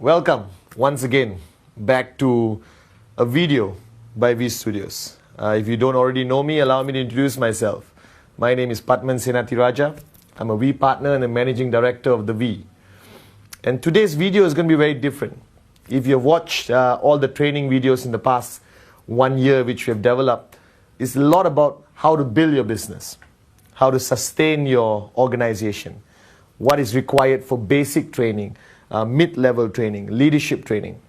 Welcome once again back to a video by V Studios. If you don't already know me, allow me to introduce myself. My name is Pathman Senathirajah. I'm a V partner and a managing director of the V. And today's video is going to be very different. If you've watched all the training videos in the past 1 year which we have developed, it's a lot about how to build your business, how to sustain your organization, what is required for basic training, mid-level training, leadership training.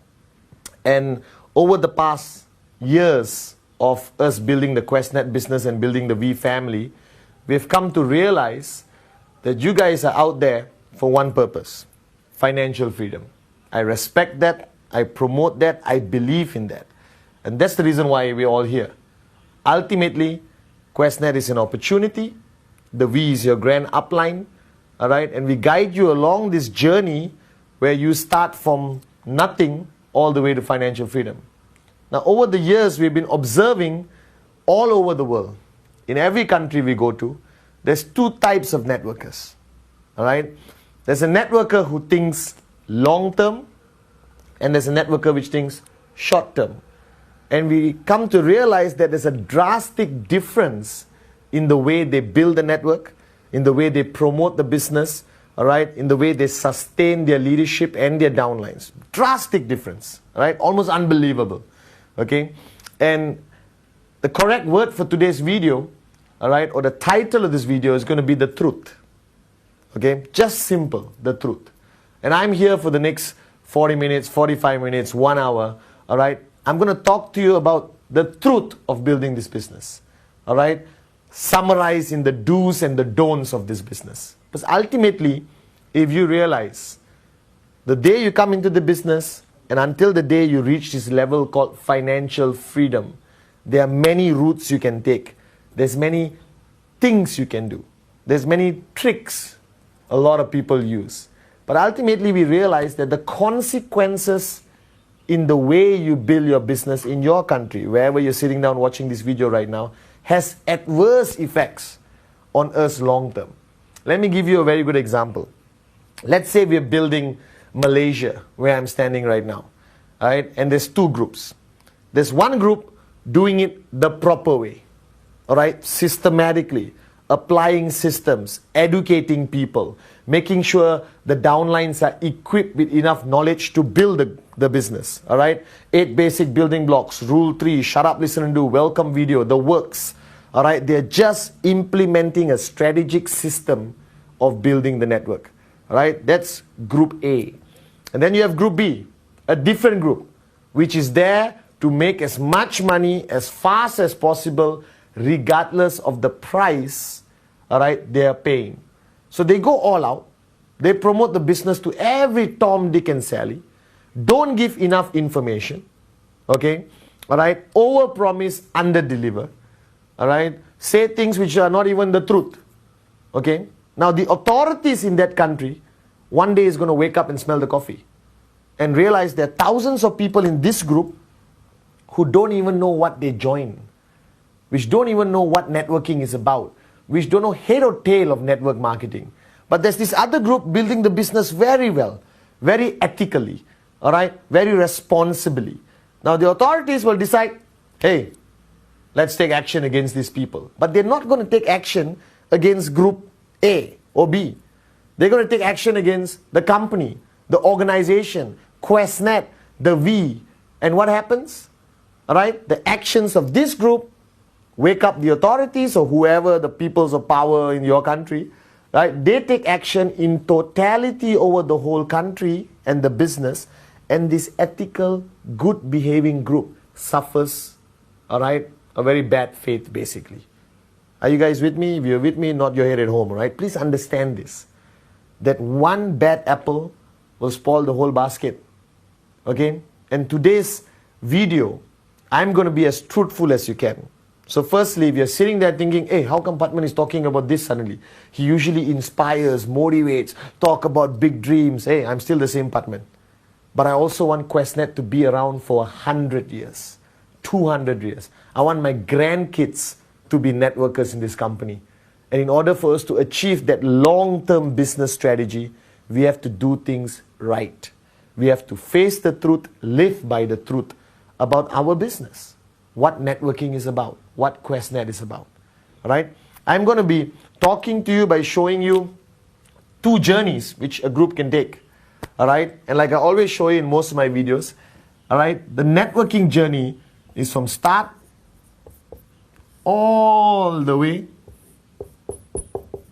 And over the past years of us building the QuestNet business and building the V family, we've come to realize that you guys are out there for one purpose: financial freedom. I respect that, I promote that, I believe in that. And that's the reason why we're all here. Ultimately, QuestNet is an opportunity, the V is your grand upline, all right? And we guide you along this journey where you start from nothing all the way to financial freedom. Now, over the years, we've been observing all over the world, in every country we go to, there's two types of networkers, all right? There's a networker who thinks long-term, and there's a networker which thinks short-term. And we come to realize that there's a drastic difference in the way they build the network, in the way they promote the business, all right, in the way they sustain their leadership and their downlines. Drastic difference, all right, almost unbelievable, okay? And the correct word for today's video, all right, or the title of this video is going to be the truth, okay? Just simple, the truth. And I'm here for the next 40 minutes, 45 minutes, 1 hour, all right? I'm going to talk to you about the truth of building this business, all right? Summarize in the do's and the don'ts of this business. Because ultimately, if you realize the day you come into the business and until the day you reach this level called financial freedom, there are many routes you can take. There's many things you can do. There's many tricks a lot of people use. But ultimately, we realize that the consequences in the way you build your business in your country, wherever you're sitting down watching this video right now, has adverse effects on us long term. Let me give you a very good example. Let's say we're building Malaysia, where I'm standing right now, all right? And there's two groups. There's one group doing it the proper way, all right? Systematically, applying systems, educating people, making sure the downlines are equipped with enough knowledge to build the business, all right? 8 basic building blocks, rule 3, shut up, listen and do, welcome video, the works, all right? They're just implementing a strategic system of building the network, all right? That's group A. And then you have group B, a different group, which is there to make as much money as fast as possible, regardless of the price, all right, they are paying. So they go all out. They promote the business to every Tom, Dick and Sally. Don't give enough information, okay? All right, over-promise, under-deliver, all right? Say things which are not even the truth, okay? Now the authorities in that country one day is going to wake up and smell the coffee and realize there are thousands of people in this group who don't even know what they join, which don't even know what networking is about, which don't know head or tail of network marketing. But there's this other group building the business very well, very ethically, all right, very responsibly. Now the authorities will decide, hey, let's take action against these people. But they're not going to take action against group A or B. They're going to take action against the company, the organization, QuestNet, the V. And what happens? All right, the actions of this group wake up the authorities or whoever, the peoples of power in your country, right? They take action in totality over the whole country and the business, and this ethical, good behaving group suffers, all right, a very bad fate basically. Are you guys with me? If you're with me, nod your head at home, all right? Please understand this, that one bad apple will spoil the whole basket, okay? And today's video, I'm going to be as truthful as you can. So firstly, if you're sitting there thinking, hey, how come Pathman is talking about this suddenly? He usually inspires, motivates, talk about big dreams. Hey, I'm still the same Pathman. But I also want QuestNet to be around for 100 years, 200 years. I want my grandkids to be networkers in this company. And in order for us to achieve that long-term business strategy, we have to do things right. We have to face the truth, live by the truth about our business, what networking is about, what QuestNet is about. Right? I'm going to be talking to you by showing you 2 journeys which a group can take. All right? And like I always show you in most of my videos, all right, the networking journey is from start all the way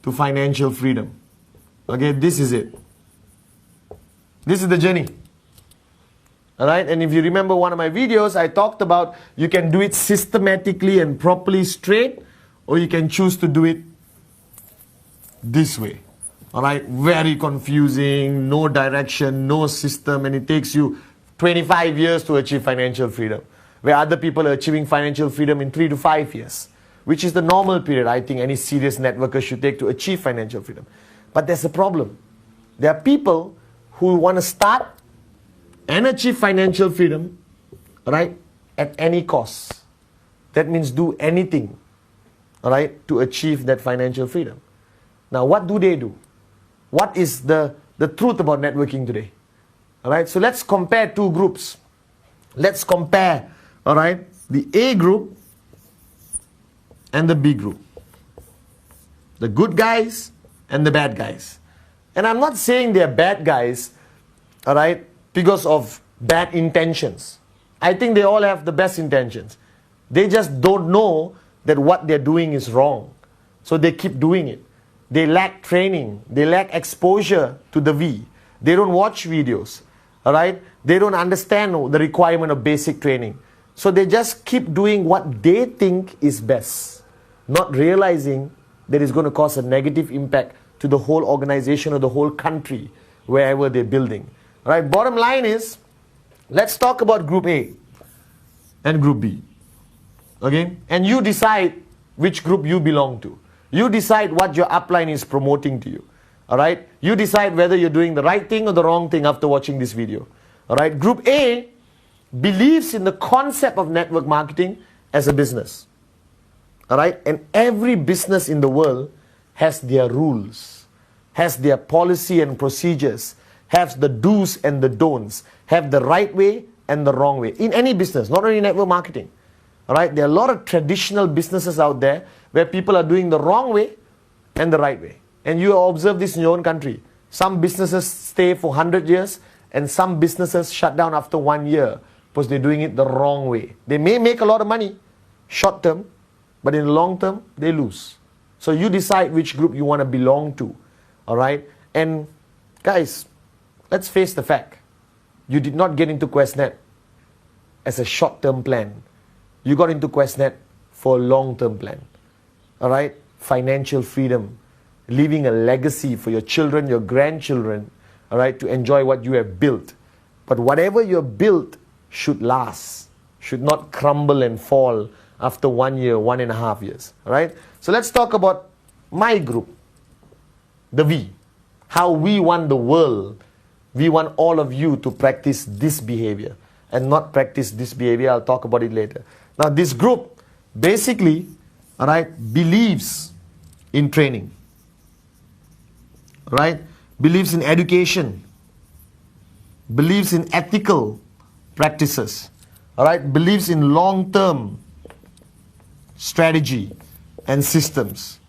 to financial freedom. Okay, this is it. This is the journey. All right, and if you remember one of my videos, I talked about you can do it systematically and properly straight, or you can choose to do it this way. All right, very confusing, no direction, no system, and it takes you 25 years to achieve financial freedom, where other people are achieving financial freedom in 3 to 5 years, which is the normal period I think any serious networker should take to achieve financial freedom. But there's a problem. There are people who want to start and achieve financial freedom, right, at any cost. That means do anything, all right, to achieve that financial freedom. Now, what do? What is the truth about networking today? All right, so let's compare 2 groups. Let's compare, all right, the A group and the B group. The good guys and the bad guys. And I'm not saying they're bad guys, all right, because of bad intentions. I think they all have the best intentions. They just don't know that what they're doing is wrong. So they keep doing it. They lack training. They lack exposure to the V. They don't watch videos. All right? They don't understand the requirement of basic training. So they just keep doing what they think is best, not realizing that it's going to cause a negative impact to the whole organization or the whole country, wherever they're building. All right? Bottom line is, let's talk about Group A and Group B. Okay? And you decide which group you belong to. You decide what your upline is promoting to you. All right? You decide whether you're doing the right thing or the wrong thing after watching this video. All right? Group A believes in the concept of network marketing as a business. All right? And every business in the world has their rules, has their policy and procedures, has the do's and the don'ts, have the right way and the wrong way. In any business, not only network marketing. All right? There are a lot of traditional businesses out there where people are doing the wrong way and the right way. And you observe this in your own country. Some businesses stay for 100 years and some businesses shut down after 1 year because they're doing it the wrong way. They may make a lot of money short term, but in the long term, they lose. So you decide which group you want to belong to. All right? And guys, let's face the fact. You did not get into QuestNet as a short-term plan. You got into QuestNet for a long-term plan. All right? Financial freedom. Leaving a legacy for your children, your grandchildren, all right, to enjoy what you have built. But whatever you have built should last, should not crumble and fall after 1 year, 1.5 years. All right? So let's talk about my group, the V. How we want the world. We want all of you to practice this behavior and not practice this behavior. I'll talk about it later. Now, this group basically, all right, believes in training. Right? Believes in education. Believes in ethical practices. All right? Believes in long-term strategy and systems.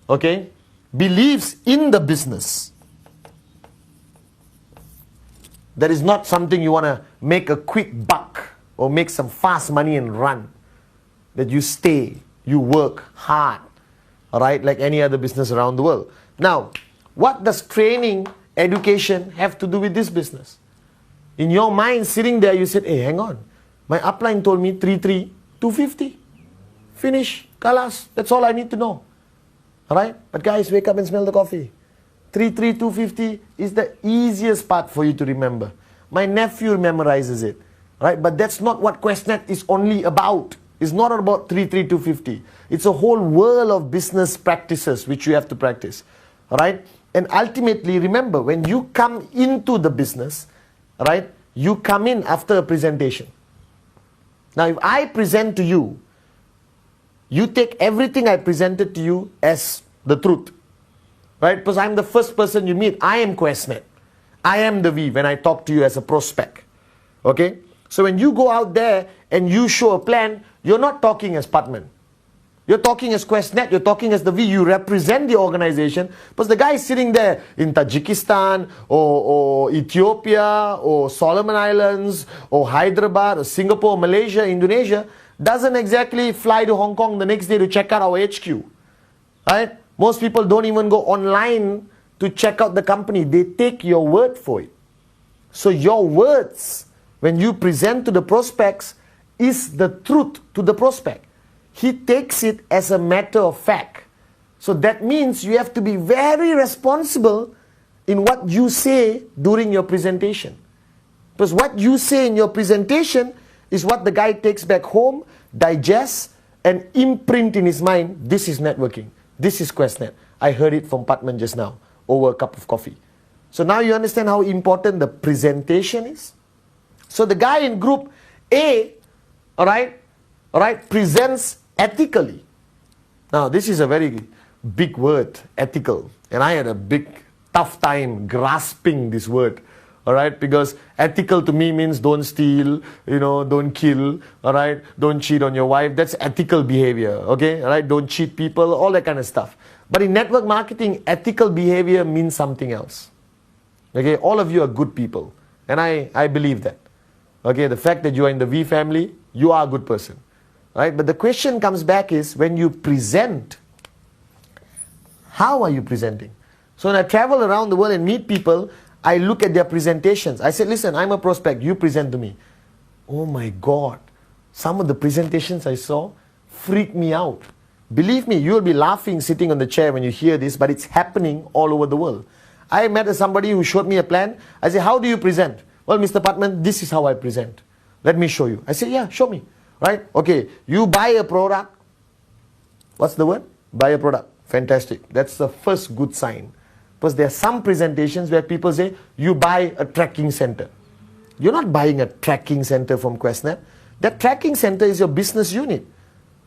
Okay? Believes in the business. That is not something you want to make a quick buck or make some fast money and run. That you stay, you work hard. All right? Like any other business around the world. Now, what does training, education have to do with this business? In your mind, sitting there, you said, hey, hang on. My upline told me 3.3, 250. Finish, kalas. That's all I need to know. All right? But guys, wake up and smell the coffee. 3.3, 250 is the easiest part for you to remember. My nephew memorizes it. Right? But that's not what QuestNet is only about. It's not about 3.3, 250. It's a whole world of business practices which you have to practice. All right? And ultimately, remember, when you come into the business, right, you come in after a presentation. Now, if I present to you, you take everything I presented to you as the truth. Right? Because I'm the first person you meet. I am QuestNet. I am the we when I talk to you as a prospect. Okay? So when you go out there and you show a plan, you're not talking as Pathman. You're talking as QuestNet, you're talking as the V, you represent the organization. Because the guy is sitting there in Tajikistan, or Ethiopia, or Solomon Islands, or Hyderabad, or Singapore, Malaysia, Indonesia, doesn't exactly fly to Hong Kong the next day to check out our HQ. Right? Most people don't even go online to check out the company. They take your word for it. So your words, when you present to the prospects, is the truth to the prospect. He takes it as a matter of fact. So that means you have to be very responsible in what you say during your presentation. Because what you say in your presentation is what the guy takes back home, digests, and imprint in his mind. This is networking. This is QuestNet. I heard it from Pathman just now over a cup of coffee. So now you understand how important the presentation is. So the guy in group A, presents ethically. Now this is a very big word, ethical. And I had a big, tough time grasping this word. Alright, because ethical to me means don't steal, don't kill, alright, don't cheat on your wife. That's ethical behavior, okay, alright, don't cheat people, all that kind of stuff. But in network marketing, ethical behavior means something else. Okay, all of you are good people, and I believe that. Okay, the fact that you are in the V family, you are a good person, right? But the question comes back is, when you present, how are you presenting? So when I travel around the world and meet people, I look at their presentations. I said, listen, I'm a prospect, you present to me. Oh my God, some of the presentations I saw freaked me out. Believe me, you'll be laughing sitting on the chair when you hear this, but it's happening all over the world. I met somebody who showed me a plan. I said, how do you present? Well, Mr. Pathman, this is how I present. Let me show you. I said, yeah, show me. Right? Okay, you buy a product. What's the word? Buy a product. Fantastic. That's the first good sign. Because there are some presentations where people say, you buy a tracking center. You're not buying a tracking center from QuestNet. That tracking center is your business unit.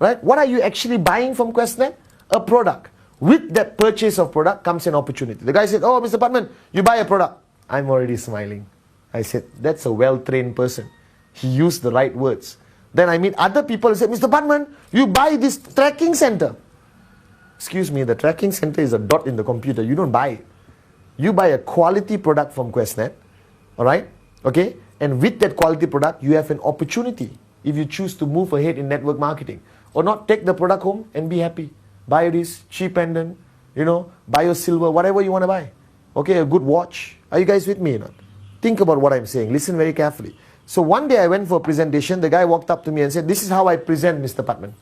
Right? What are you actually buying from QuestNet? A product. With that purchase of product comes an opportunity. The guy said, oh, Mr. Pathman, you buy a product. I'm already smiling. I said, that's a well-trained person. He used the right words. Then I meet other people and say, Mr. Pathman, you buy this tracking center. Excuse me, the tracking center is a dot in the computer. You don't buy it. You buy a quality product from QuestNet. Alright? Okay? And with that quality product, you have an opportunity if you choose to move ahead in network marketing. Or not, take the product home and be happy. Buy this cheap pendant, buy your silver, whatever you want to buy. Okay, a good watch. Are you guys with me or not? Think about what I'm saying. Listen very carefully. So one day I went for a presentation. The guy walked up to me and said, this is how I present, Mr. Pathman.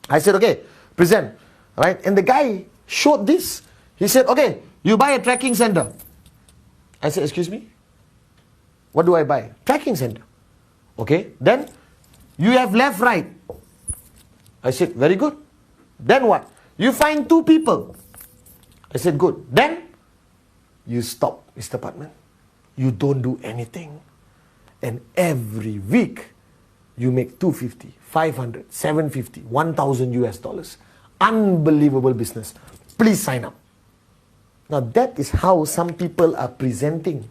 I said, okay, present. Right? And the guy showed this. He said, okay, you buy a tracking center. I said, excuse me? What do I buy? Tracking center. Okay, then you have left, right. I said, very good. Then what? You find two people. I said, good. Then you stop, Mr. Pathman. You don't do anything. And every week you make 250, 500, 750, 1,000 US dollars. Unbelievable business. Please sign up. Now that is how some people are presenting.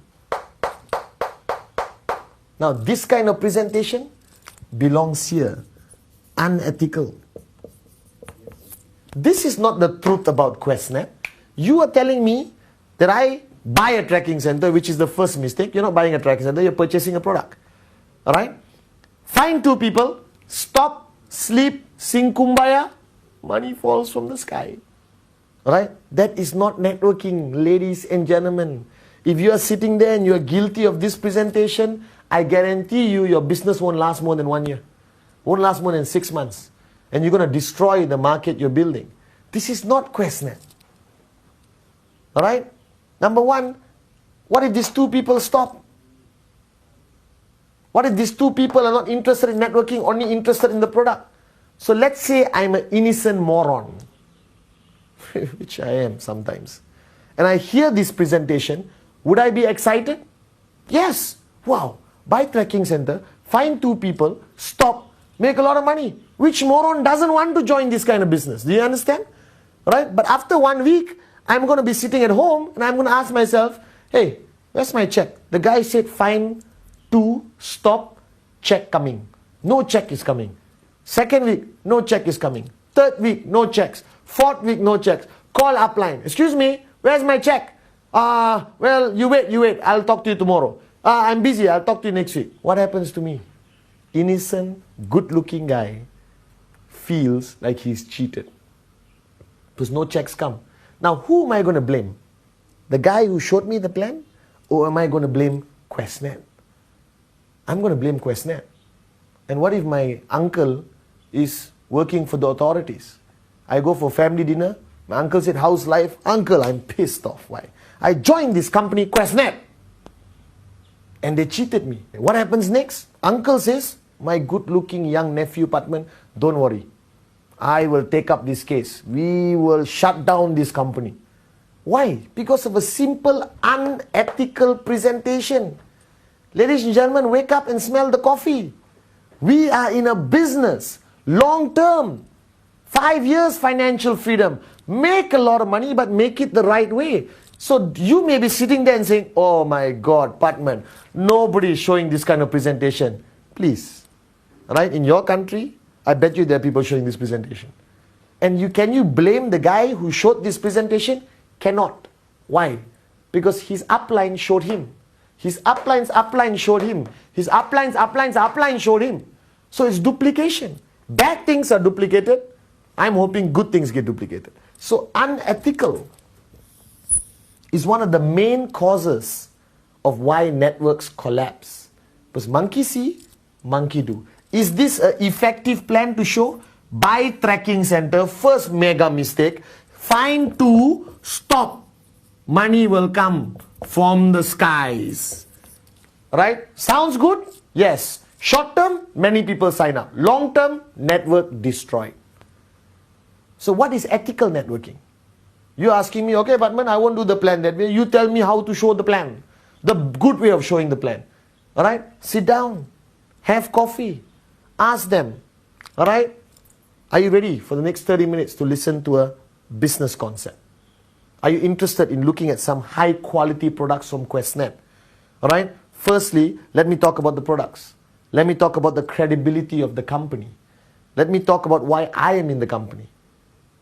Now this kind of presentation belongs here. Unethical. This is not the truth about QuestNet. You are telling me that I buy a tracking center, which is the first mistake. You're not buying a tracking center, you're purchasing a product. Alright? Find two people, stop, sleep, sing kumbaya, money falls from the sky. Alright? That is not networking, ladies and gentlemen. If you are sitting there and you are guilty of this presentation, I guarantee you your business won't last more than 1 year. Won't last more than 6 months. And you're going to destroy the market you're building. This is not QuestNet. Alright? Number one, what if these two people stop? What if these two people are not interested in networking, only interested in the product? So let's say I'm an innocent moron, which I am sometimes, and I hear this presentation, would I be excited? Yes. Wow. Buy tracking center, find two people, stop, make a lot of money. Which moron doesn't want to join this kind of business? Do you understand? Right? But after 1 week, I'm going to be sitting at home and I'm going to ask myself, hey, Where's my check? The guy said, fine, 2, stop, check coming. No check is coming. Second week, no check is coming. Third week, no checks. Fourth week, no checks. Call upline. Excuse me, where's my check? Well, you wait. I'll talk to you tomorrow. I'm busy. I'll talk to you next week. What happens to me? Innocent, good-looking guy feels like he's cheated because no checks come. Now, who am I going to blame? The guy who showed me the plan? Or am I going to blame QuestNet? I'm going to blame QuestNet. And what if my uncle is working for the authorities? I go for family dinner. My uncle said, how's life? Uncle, I'm pissed off. Why? I joined this company, QuestNet. And they cheated me. What happens next? Uncle says, my good-looking young nephew, Pathman, don't worry. I will take up this case. We will shut down this company. Why? Because of a simple, unethical presentation. Ladies and gentlemen, wake up and smell the coffee. We are in a business, long term. 5 years financial freedom. Make a lot of money, but make it the right way. So you may be sitting there and saying, oh my God, Pathman, nobody is showing this kind of presentation. Please, right? In your country, I bet you there are people showing this presentation. And can you blame the guy who showed this presentation? Cannot. Why? Because his upline showed him. His upline's upline showed him. His upline's upline showed him. So it's duplication. Bad things are duplicated. I'm hoping good things get duplicated. So unethical is one of the main causes of why networks collapse. Because monkey see, monkey do. Is this an effective plan to show? Buy tracking center, first mega mistake. Find 2, stop. Money will come from the skies. Right? Sounds good? Yes. Short term, many people sign up. Long term, network destroyed. So what is ethical networking? You're asking me, okay, Pathman, I won't do the plan that way. You tell me how to show the plan. The good way of showing the plan. Alright? Sit down. Have coffee. Ask them. Alright? Are you ready for the next 30 minutes to listen to a business concept? Are you interested in looking at some high quality products from QuestNet? Alright? Firstly, let me talk about the products. Let me talk about the credibility of the company. Let me talk about why I am in the company.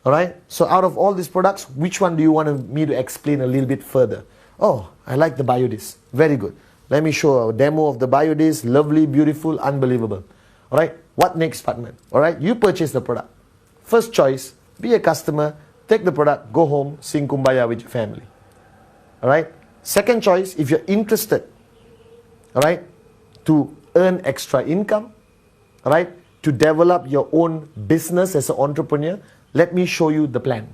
Alright? So out of all these products, which one do you want me to explain a little bit further? Oh, I like the BioDisc. Very good. Let me show a demo of the BioDisc. Lovely, beautiful, unbelievable. Alright? What next, Pathman? Alright? You purchase the product. First choice, be a customer, take the product, go home, sing Kumbaya with your family. Alright? Second choice, if you're interested, alright, to earn extra income, alright, to develop your own business as an entrepreneur, let me show you the plan.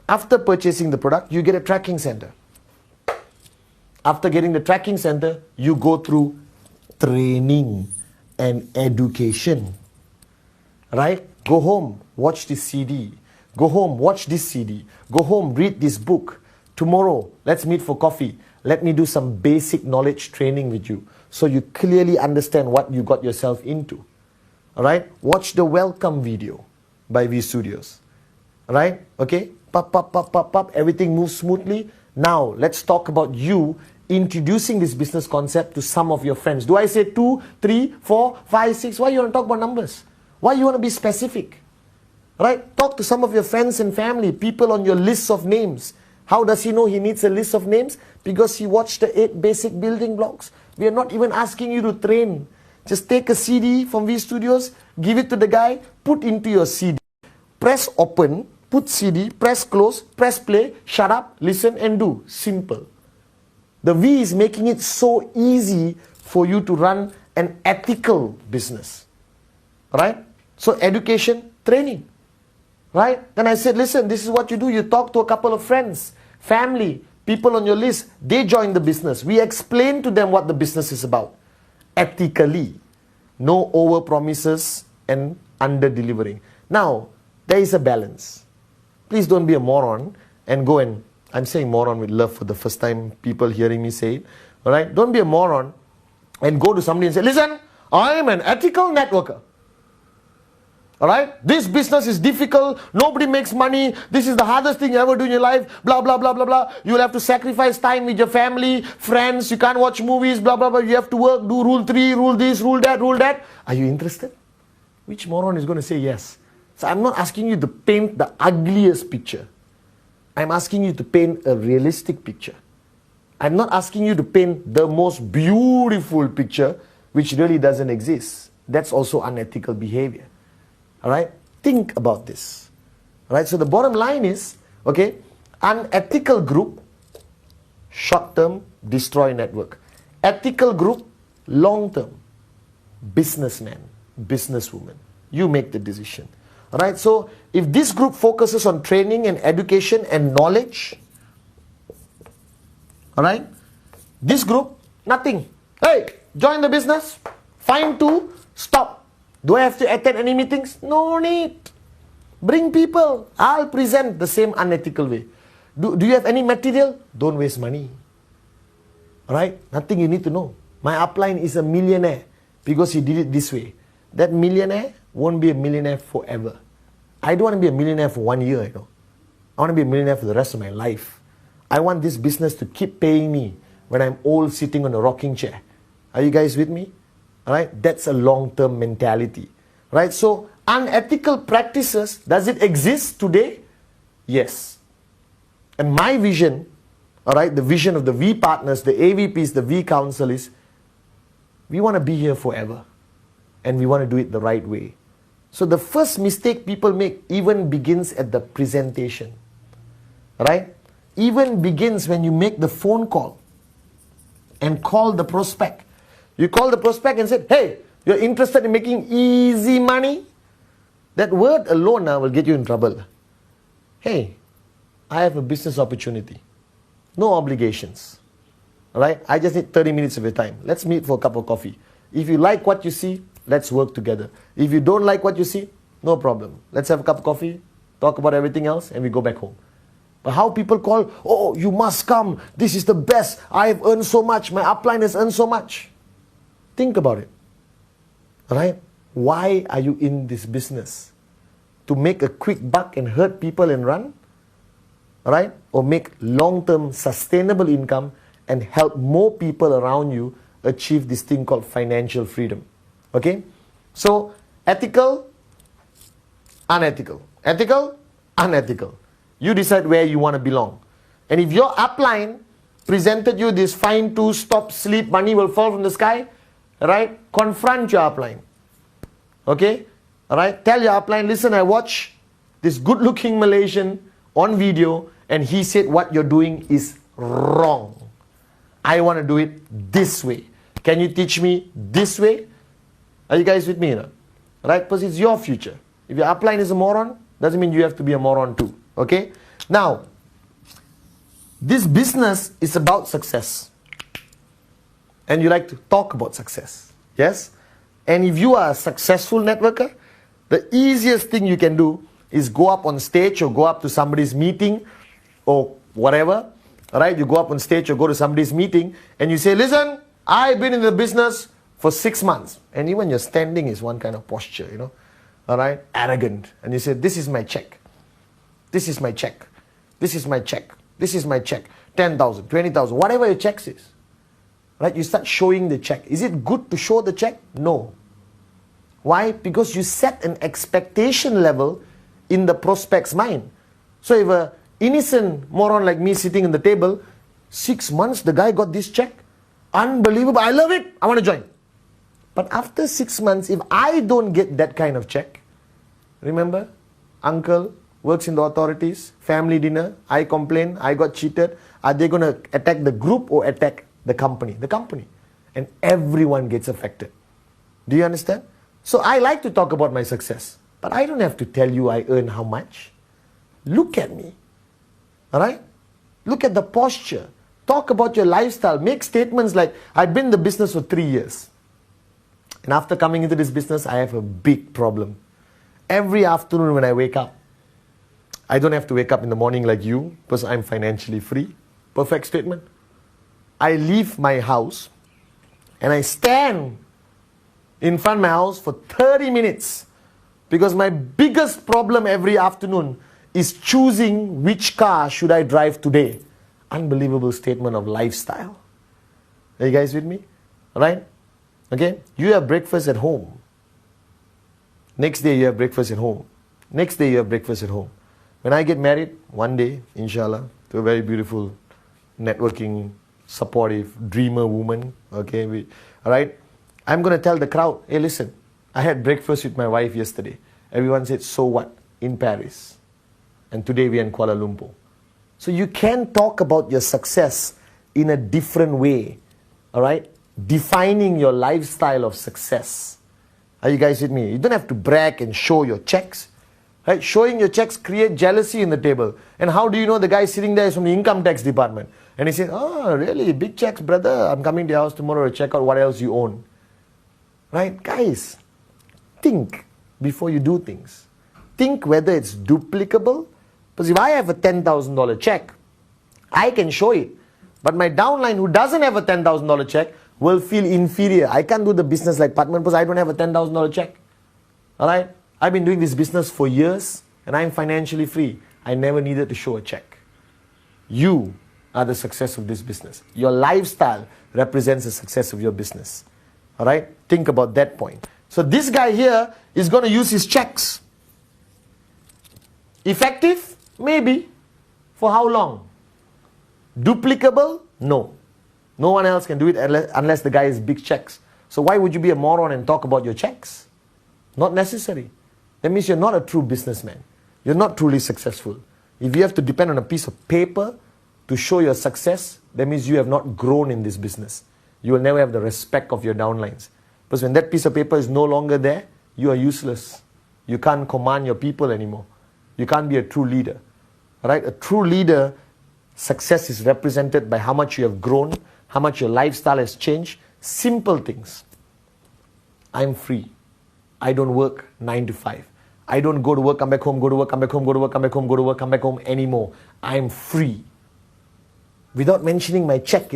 After purchasing the product, you get a tracking center. After getting the tracking center, you go through training and education. Right? Go home, watch this CD. Go home, watch this CD. Go home, read this book. Tomorrow, let's meet for coffee. Let me do some basic knowledge training with you so you clearly understand what you got yourself into. Alright? Watch the welcome video by V Studios. Alright? Okay? Pop. Everything moves smoothly. Now, let's talk about you introducing this business concept to some of your friends. Do I say 2, 3, 4, 5, 6? Why you want to talk about numbers? Why you want to be specific? Right? Talk to some of your friends and family, people on your list of names. How does he know he needs a list of names? Because he watched the 8 basic building blocks. We are not even asking you to train. Just take a CD from V Studios, give it to the guy, put into your CD. Press open, put CD, press close, press play, shut up, listen and do. Simple. The V is making it so easy for you to run an ethical business. Right? So education, training. Right? Then I said, listen, this is what you do. You talk to a couple of friends, family, people on your list. They join the business. We explain to them what the business is about. Ethically. No over promises and under delivering. Now, there is a balance. Please don't be a moron and go and, I'm saying moron with love for the first time people hearing me say it. Alright? Don't be a moron and go to somebody and say, listen, I am an ethical networker. Alright? This business is difficult. Nobody makes money. This is the hardest thing you ever do in your life. Blah, blah, blah, blah, blah. You will have to sacrifice time with your family, friends. You can't watch movies, blah, blah, blah. You have to work, do rule 3, rule this, rule that, rule that. Are you interested? Which moron is going to say yes? So I'm not asking you to paint the ugliest picture. I'm asking you to paint a realistic picture. I'm not asking you to paint the most beautiful picture, which really doesn't exist. That's also unethical behavior. Alright? Think about this. Alright? So the bottom line is, okay, unethical group, short-term, destroy network. Ethical group, long-term, businessman, businesswoman. You make the decision. Alright? So if this group focuses on training and education and knowledge, alright, this group, nothing. Hey, join the business, find 2, stop. Do I have to attend any meetings? No need. Bring people. I'll present the same unethical way. Do you have any material? Don't waste money. Alright? Nothing you need to know. My upline is a millionaire because he did it this way. That millionaire won't be a millionaire forever. I don't want to be a millionaire for 1 year, you know. I want to be a millionaire for the rest of my life. I want this business to keep paying me when I'm old sitting on a rocking chair. Are you guys with me? Alright, that's a long-term mentality. Right? So, unethical practices, does it exist today? Yes. And my vision, alright, the vision of the V partners, the AVPs, the V council is, we want to be here forever. And we want to do it the right way. So the first mistake people make even begins at the presentation. Right? Even begins when you make the phone call and call the prospect. You call the prospect and say, hey, you're interested in making easy money? That word alone now will get you in trouble. Hey, I have a business opportunity. No obligations. Alright? I just need 30 minutes of your time. Let's meet for a cup of coffee. If you like what you see, let's work together. If you don't like what you see, no problem. Let's have a cup of coffee, talk about everything else, and we go back home. But how people call, oh, you must come. This is the best. I have earned so much. My upline has earned so much. Think about it. Alright? Why are you in this business? To make a quick buck and hurt people and run? Alright? Or make long-term sustainable income and help more people around you achieve this thing called financial freedom. Okay? So, ethical, unethical. Ethical, unethical. You decide where you want to belong. And if your upline presented you this find to stop, sleep, money will fall from the sky, right? Confront your upline. Okay? Alright? Tell your upline, listen, I watch this good-looking Malaysian on video and he said what you're doing is wrong. I want to do it this way. Can you teach me this way? Are you guys with me? You know? Right? Because it's your future. If your upline is a moron, doesn't mean you have to be a moron too. Okay? Now, this business is about success. And you like to talk about success. Yes? And if you are a successful networker, the easiest thing you can do is go up on stage or go up to somebody's meeting or whatever. Alright? You go up on stage or go to somebody's meeting and you say, listen, I've been in the business for 6 months. And even your standing is one kind of posture, you know. Alright? Arrogant. And you say, this is my check. This is my check. This is my check. This is my check. 10,000, 20,000, whatever your check is. Right? You start showing the check. Is it good to show the check? No. Why? Because you set an expectation level in the prospect's mind. So if an innocent moron like me sitting in the table, 6 months the guy got this check. Unbelievable. I love it. I want to join. But after 6 months, if I don't get that kind of check, remember, uncle works in the authorities, family dinner, I complain, I got cheated. Are they going to attack the group or attack the company? The company. And everyone gets affected. Do you understand? So I like to talk about my success. But I don't have to tell you I earn how much. Look at me. Alright? Look at the posture. Talk about your lifestyle. Make statements like, I've been in the business for 3 years. And after coming into this business, I have a big problem. Every afternoon when I wake up, I don't have to wake up in the morning like you because I'm financially free. Perfect statement. I leave my house and I stand in front of my house for 30 minutes Because my biggest problem every afternoon is choosing which car should I drive today. Unbelievable statement of lifestyle. Are you guys with me? Alright? Okay? You have breakfast at home. Next day you have breakfast at home. Next day you have breakfast at home. When I get married, one day, inshallah, to a very beautiful, networking, supportive, dreamer woman, okay, alright, I'm going to tell the crowd, hey listen, I had breakfast with my wife yesterday. Everyone said, so what? In Paris. And today we are in Kuala Lumpur. So you can talk about your success in a different way, alright? Defining your lifestyle of success. Are you guys with me? You don't have to brag and show your checks. Right? Showing your checks create jealousy in the table. And how do you know the guy sitting there is from the income tax department? And he says, oh, really? Big checks, brother. I'm coming to your house tomorrow to check out what else you own. Right? Guys, think before you do things. Think whether it's duplicable. Because if I have a $10,000 check, I can show it. But my downline who doesn't have a $10,000 check will feel inferior. I can't do the business like Pathman because I don't have a $10,000 check. Alright? I've been doing this business for years and I'm financially free. I never needed to show a check. You are the success of this business. Your lifestyle represents the success of your business. Alright? Think about that point. So this guy here is going to use his checks. Effective? Maybe. For how long? Duplicable? No. No one else can do it unless the guy has big checks. So why would you be a moron and talk about your checks? Not necessary. That means you're not a true businessman. You're not truly successful. If you have to depend on a piece of paper to show your success, that means you have not grown in this business. You will never have the respect of your downlines. Because when that piece of paper is no longer there, you are useless. You can't command your people anymore. You can't be a true leader. Right? A true leader, success is represented by how much you have grown, how much your lifestyle has changed. Simple things. I'm free. I don't work 9 to 5. I don't go to work, come back home, go to work, come back home, go to work, come back home, go to work, come back home anymore. I'm free. Without mentioning my check,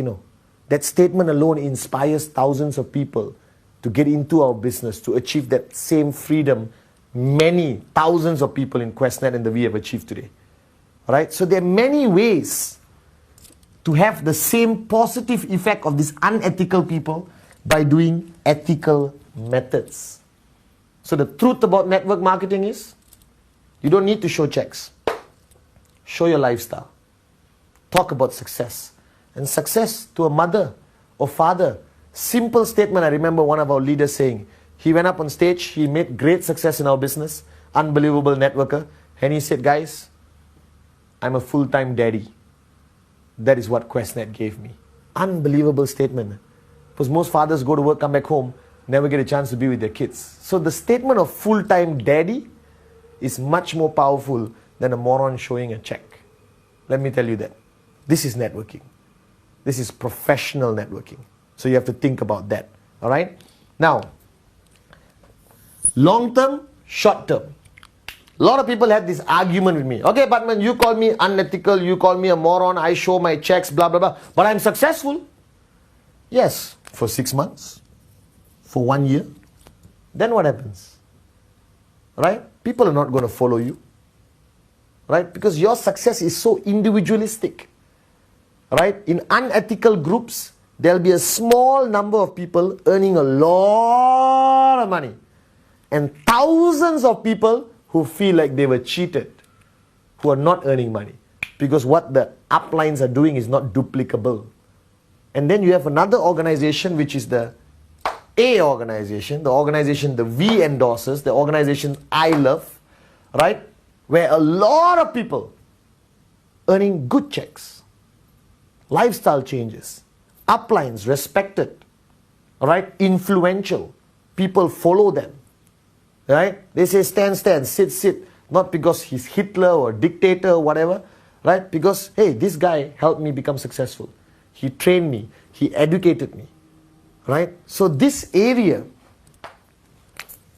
that statement alone inspires thousands of people to get into our business, to achieve that same freedom many thousands of people in QuestNet and the we have achieved today. Alright, so there are many ways to have the same positive effect of these unethical people by doing ethical methods. So the truth about network marketing is, you don't need to show checks. Show your lifestyle. Talk about success. And success to a mother or father. Simple statement. I remember one of our leaders saying, he went up on stage, he made great success in our business, unbelievable networker, and he said, guys, I'm a full-time daddy. That is what QuestNet gave me. Unbelievable statement. Because most fathers go to work, come back home, never get a chance to be with their kids. So the statement of full-time daddy is much more powerful than a moron showing a check. Let me tell you that. This is networking. This is professional networking. So you have to think about that. Alright? Now, long-term, short-term. A lot of people had this argument with me. Okay, Pathman, you call me unethical, you call me a moron, I show my checks, blah, blah, blah. But I'm successful. Yes, for 6 months, for 1 year. Then what happens? Right? People are not going to follow you. Right? Because your success is so individualistic. Right? In unethical groups, there'll be a small number of people earning a lot of money. And thousands of people who feel like they were cheated, who are not earning money. Because what the uplines are doing is not duplicable. And then you have another organization, which is the A organization, the organization the V endorses, the organization I love, right? Where a lot of people earning good checks, lifestyle changes, uplines respected, all right? Influential, people follow them. Right? They say stand, stand, sit, sit. Not because he's Hitler or dictator or whatever. Right? Because, hey, this guy helped me become successful. He trained me. He educated me. Right? So this area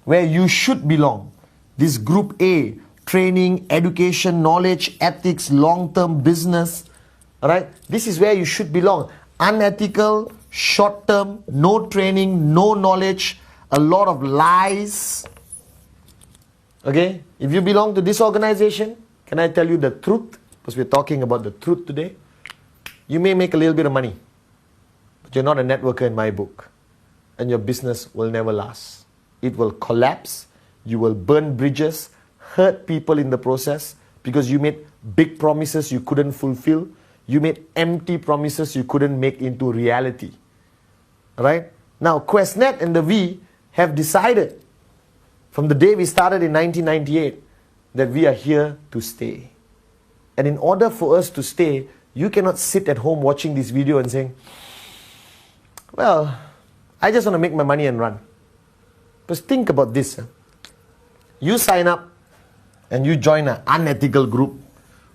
where you should belong, this group A, training, education, knowledge, ethics, long-term business. Right? This is where you should belong. Unethical, short-term, no training, no knowledge, a lot of lies. Okay? If you belong to this organization, can I tell you the truth? Because we're talking about the truth today. You may make a little bit of money, but you're not a networker in my book. And your business will never last. It will collapse. You will burn bridges, hurt people in the process because you made big promises you couldn't fulfill. You made empty promises you couldn't make into reality. Right? Now, QuestNet and the V have decided from the day we started in 1998 that we are here to stay. And in order for us to stay, you cannot sit at home watching this video and saying, well, I just want to make my money and run. Because think about this. You sign up and you join an unethical group,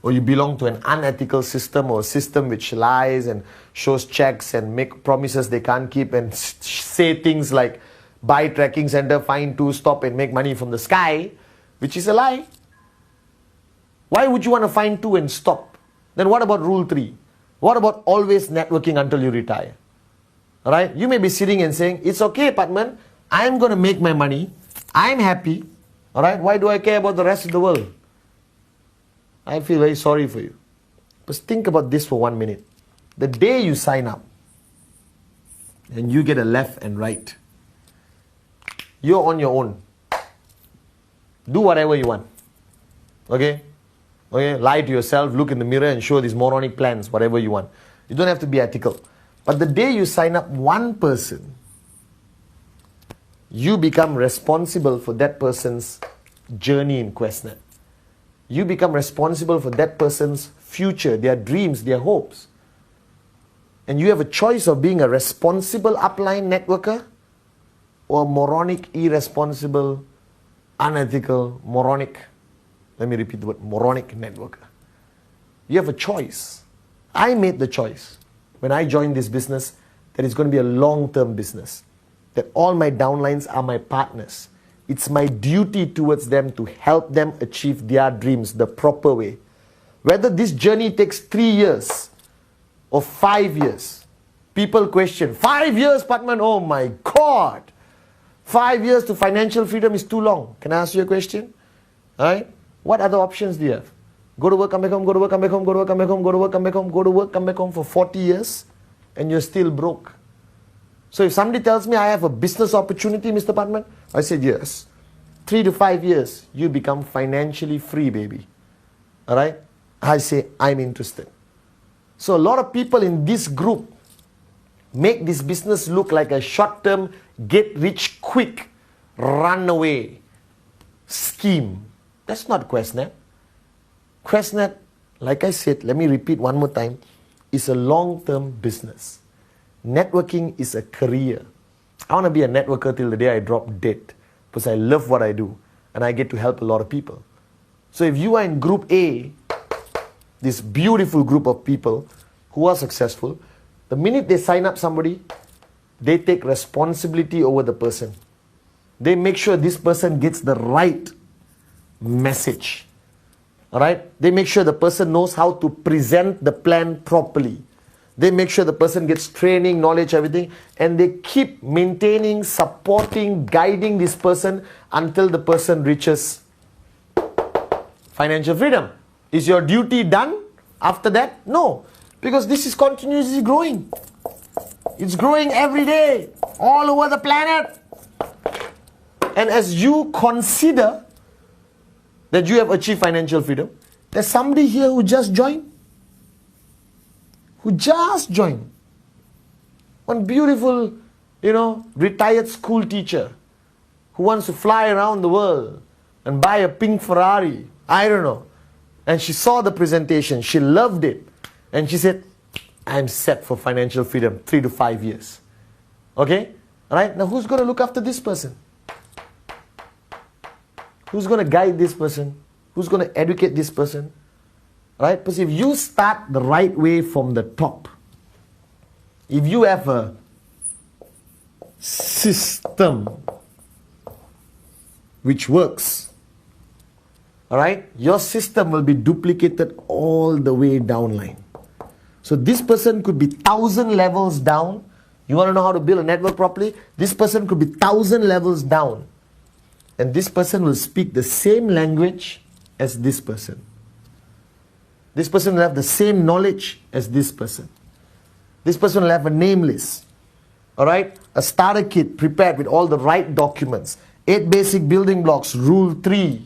or you belong to an unethical system or a system which lies and shows checks and make promises they can't keep and say things like buy tracking center, find two, stop and make money from the sky, which is a lie. Why would you want to find two and stop? Then what about rule 3? What about always networking until you retire? Alright? You may be sitting and saying, it's okay, Pathman, I'm going to make my money, I'm happy. Alright? Why do I care about the rest of the world? I feel very sorry for you. But think about this for 1 minute. The day you sign up and you get a left and right, you're on your own. Do whatever you want. Okay? Okay? Lie to yourself, look in the mirror and show these moronic plans, whatever you want. You don't have to be ethical. But the day you sign up one person, you become responsible for that person's journey in QuestNet. You become responsible for that person's future, their dreams, their hopes. And you have a choice of being a responsible upline networker or a moronic, irresponsible, unethical, moronic, let me repeat the word, moronic networker. You have a choice. I made the choice when I joined this business that it's going to be a long-term business, that all my downlines are my partners. It's my duty towards them to help them achieve their dreams the proper way. Whether this journey takes 3 years or 5 years, people question, 5 years, Pathman, oh my God. 5 years to financial freedom is too long. Can I ask you a question? Alright? What other options do you have? Go to work, come back home, go to work, come back home, go to work, come back home, go to work, come back home, go to work, come back home for 40 years and you're still broke. So if somebody tells me I have a business opportunity, Mr. Pathman, I said yes. 3 to 5 years, you become financially free, baby. Alright? I say, I'm interested. So a lot of people in this group make this business look like a short-term, get-rich-quick, run-away scheme. That's not QuestNet. QuestNet, like I said, let me repeat one more time, is a long-term business. Networking is a career. I want to be a networker till the day I drop dead because I love what I do and I get to help a lot of people. So if you are in group A, this beautiful group of people who are successful, the minute they sign up somebody, they take responsibility over the person. They make sure this person gets the right message. Alright? They make sure the person knows how to present the plan properly. They make sure the person gets training, knowledge, everything, and they keep maintaining, supporting, guiding this person until the person reaches financial freedom. Is your duty done after that? No, because this is continuously growing. It's growing every day, all over the planet. And as you consider that you have achieved financial freedom, there's somebody here who just joined. One beautiful, retired school teacher who wants to fly around the world and buy a pink Ferrari. I don't know. And she saw the presentation. She loved it. And she said, I'm set for financial freedom, 3 to 5 years. Okay? Alright? Now who's going to look after this person? Who's going to guide this person? Who's going to educate this person? Right? Because if you start the right way from the top, if you have a system which works, alright, your system will be duplicated all the way downline. So this person could be 1,000 levels down. You want to know how to build a network properly? This person could be 1,000 levels down. and this person will speak the same language as this person. This person will have the same knowledge as this person. This person will have a name list. Alright? A starter kit prepared with all the right documents. 8 basic building blocks, rule 3.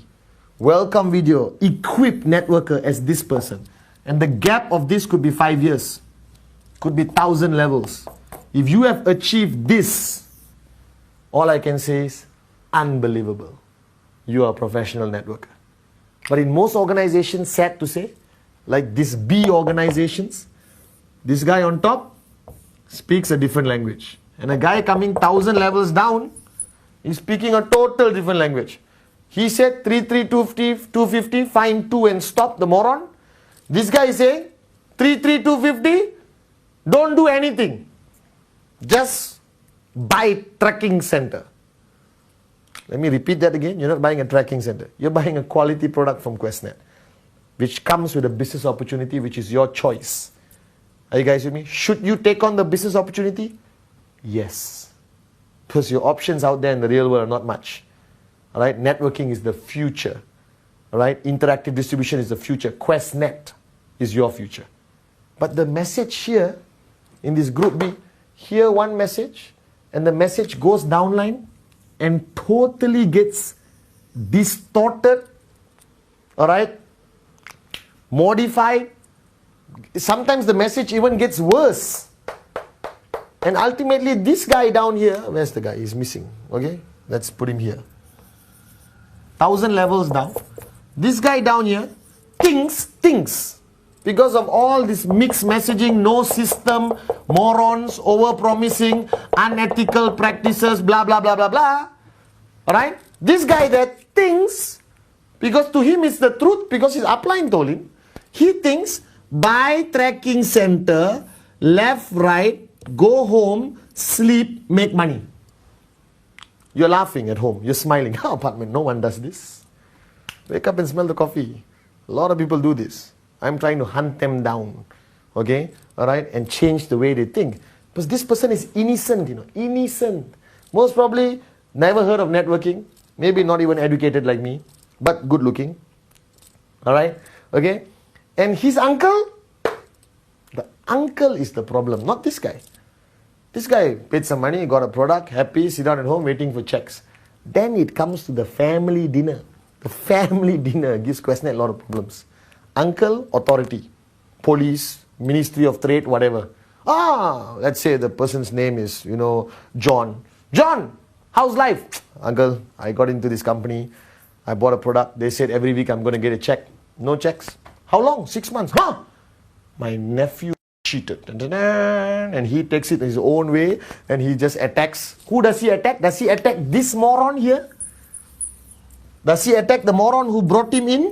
Welcome video, equipped networker as this person. And the gap of this could be 5 years. Could be 1,000 levels. If you have achieved this, all I can say is unbelievable. You are a professional networker. But in most organizations, sad to say, like these B organizations, this guy on top speaks a different language. And a guy coming 1,000 levels down is speaking a total different language. He said 33250, 250, find 2 and stop, the moron. This guy is saying 33250, don't do anything. Just buy tracking center. Let me repeat that again. You're not buying a tracking center. You're buying a quality product from QuestNet, which comes with a business opportunity, which is your choice. Are you guys with me? Should you take on the business opportunity? Yes. Because your options out there in the real world are not much. All right? Networking is the future. All right? Interactive distribution is the future. QuestNet is your future. But the message here in this group B, hear one message, and the message goes downline and totally gets distorted, all right, modified. Sometimes the message even gets worse. And ultimately this guy down here, where's the guy? He's missing. Okay, let's put him here. 1,000 levels down. This guy down here thinks. Because of all this mixed messaging, no system, morons, over-promising, unethical practices, blah, blah, blah, blah, blah. Alright? This guy that thinks, because to him it's the truth, because his upline told him, he thinks, buy tracking center, left, right, go home, sleep, make money. You're laughing at home. You're smiling. Oh, Pathman, no one does this. Wake up and smell the coffee. A lot of people do this. I'm trying to hunt them down, okay, all right, and change the way they think. Because this person is innocent, you know, innocent. Most probably never heard of networking, maybe not even educated like me, but good looking, all right, okay. And his uncle, the uncle is the problem, not this guy. This guy paid some money, got a product, happy, sit down at home waiting for checks. Then it comes to the family dinner. The family dinner gives QuestNet a lot of problems. Uncle, authority, police, Ministry of Trade, whatever. Let's say the person's name is, you know, John. John, how's life? Uncle, I got into this company. I bought a product. They said every week I'm going to get a check. No checks. How long? 6 months. My nephew cheated. And he takes it his own way and he just attacks. Who does he attack? Does he attack this moron here? Does he attack the moron who brought him in?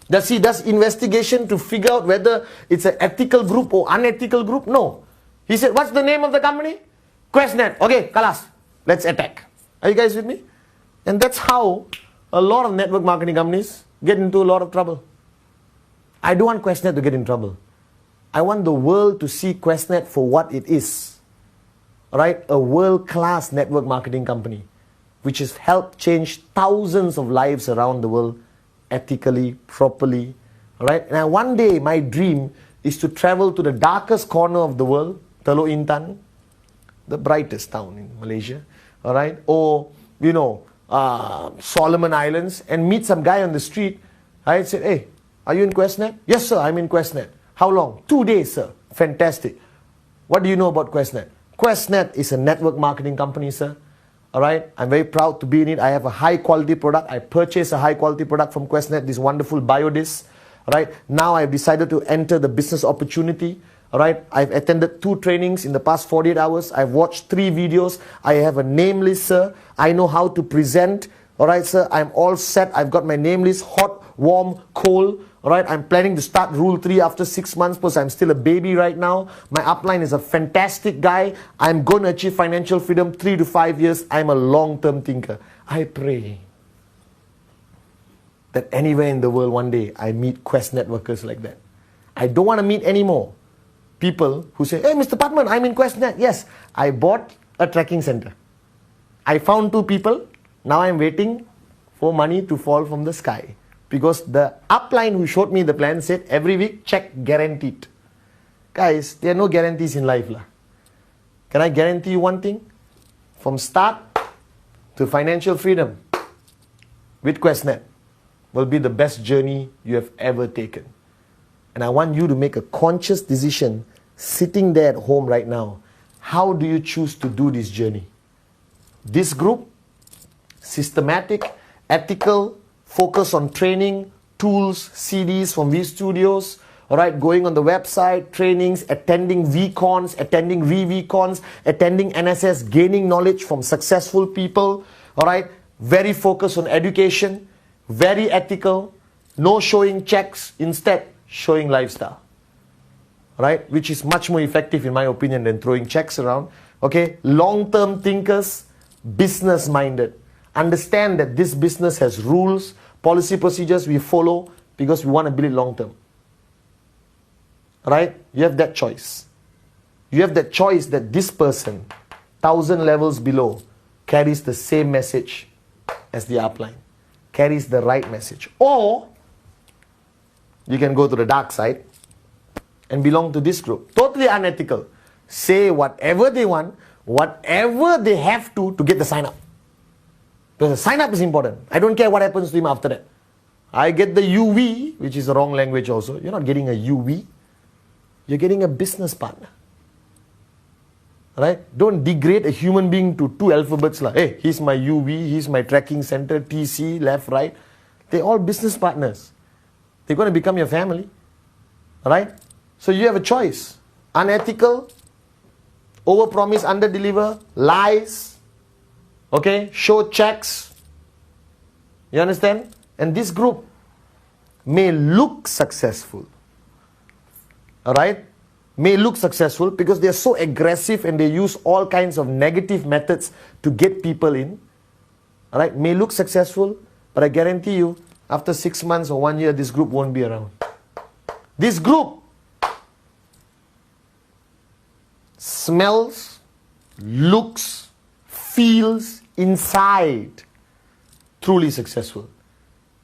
Does he does investigation to figure out whether it's an ethical group or unethical group? No. He said, what's the name of the company? QuestNet. Okay, Kalas, let's attack. Are you guys with me? And that's how a lot of network marketing companies get into a lot of trouble. I don't want QuestNet to get in trouble. I want the world to see QuestNet for what it is. Alright? A world-class network marketing company which has helped change thousands of lives around the world ethically, properly, all right? And one day, my dream is to travel to the darkest corner of the world, Teluk Intan, the brightest town in Malaysia, all right? Or, you know, Solomon Islands, and meet some guy on the street. I said, hey, are you in QuestNet? Yes, sir, I'm in QuestNet. How long? 2 days, sir. Fantastic. What do you know about QuestNet? QuestNet is a network marketing company, sir. All right, I'm very proud to be in it. I have a high quality product. I purchased a high quality product from QuestNet, this wonderful biodisc. All right, now I've decided to enter the business opportunity. All right, I've attended 2 trainings in the past 48 hours. I've watched 3 videos. I have a name list, sir. I know how to present. All right, sir, I'm all set. I've got my name list, hot, warm, cold. All right, I'm planning to start Rule 3 after 6 months because I'm still a baby right now. My upline is a fantastic guy. I'm going to achieve financial freedom 3 to 5 years. I'm a long-term thinker. I pray that anywhere in the world one day I meet QuestNet workers like that. I don't want to meet any more people who say, hey, Mr. Pathman, I'm in QuestNet. Yes, I bought a tracking center. I found 2 people. Now I'm waiting for money to fall from the sky. Because the upline who showed me the plan said every week, check guaranteed. Guys, there are no guarantees in life. Can I guarantee you one thing? From start to financial freedom with QuestNet will be the best journey you have ever taken. And I want you to make a conscious decision sitting there at home right now. How do you choose to do this journey? This group, systematic, ethical, focus on training, tools, CDs from V Studios, all right, going on the website, trainings, attending VCons, attending re-VCons, attending NSS, gaining knowledge from successful people, all right, very focused on education, very ethical, no showing checks, instead showing lifestyle, right, which is much more effective in my opinion than throwing checks around, okay, long-term thinkers, business-minded, understand that this business has rules, policy procedures we follow because we want to build it long-term. Right? You have that choice. You have that choice that this person, 1,000 levels below, carries the same message as the upline. Carries the right message. Or, you can go to the dark side and belong to this group. Totally unethical. Say whatever they want, whatever they have to get the sign up. Because the sign up is important. I don't care what happens to him after that. I get the UV, which is the wrong language also. You're not getting a UV. You're getting a business partner. Right? Don't degrade a human being to two alphabets. Like, hey, he's my UV, he's my tracking center, TC, left, right. They're all business partners. They're going to become your family. Right? So you have a choice. Unethical, overpromise, underdeliver, lies, okay, show checks. You understand? And this group may look successful. Alright? May look successful because they are so aggressive and they use all kinds of negative methods to get people in. Alright? May look successful, but I guarantee you, after 6 months or 1 year, this group won't be around. This group smells, looks, feels inside truly successful.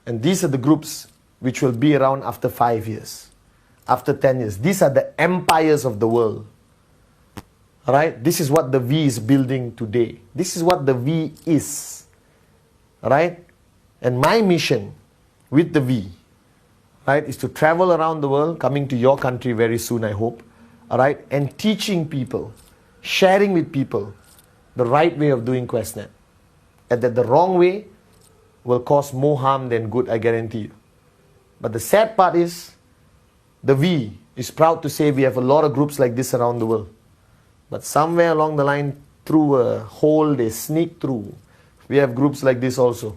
And these are the groups which will be around after 5 years. After 10 years. These are the empires of the world. Alright? This is what the V is building today. This is what the V is. Alright? And my mission with the V, right, is to travel around the world, coming to your country very soon, I hope. Alright? And teaching people, sharing with people the right way of doing QuestNet. And that the wrong way will cause more harm than good, I guarantee you. But the sad part is, the V is proud to say we have a lot of groups like this around the world. But somewhere along the line, through a hole they sneak through, we have groups like this also.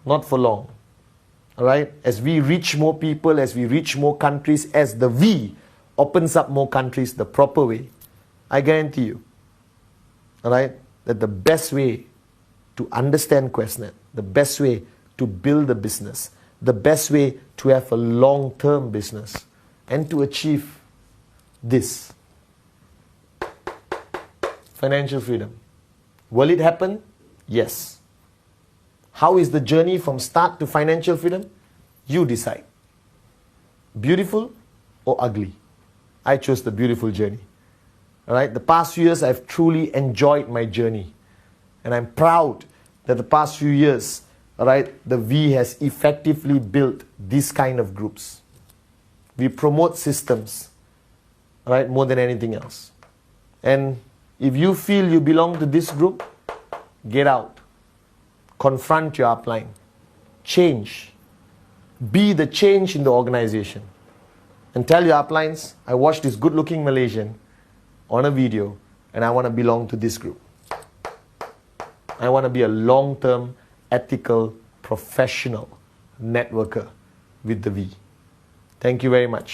Not for long. Alright? As we reach more people, as we reach more countries, as the V opens up more countries the proper way, I guarantee you, alright, that the best way to understand QuestNet, the best way to build a business, the best way to have a long-term business and to achieve this, financial freedom. Will it happen? Yes. How is the journey from start to financial freedom? You decide. Beautiful or ugly? I chose the beautiful journey. Alright, the past few years I've truly enjoyed my journey. And I'm proud that the past few years, alright, the V has effectively built this kind of groups. We promote systems, alright, more than anything else. And if you feel you belong to this group, get out. Confront your upline. Change. Be the change in the organization. And tell your uplines, I watched this good-looking Malaysian on a video and I want to belong to this group. I want to be a long-term, ethical, professional networker with the V. Thank you very much.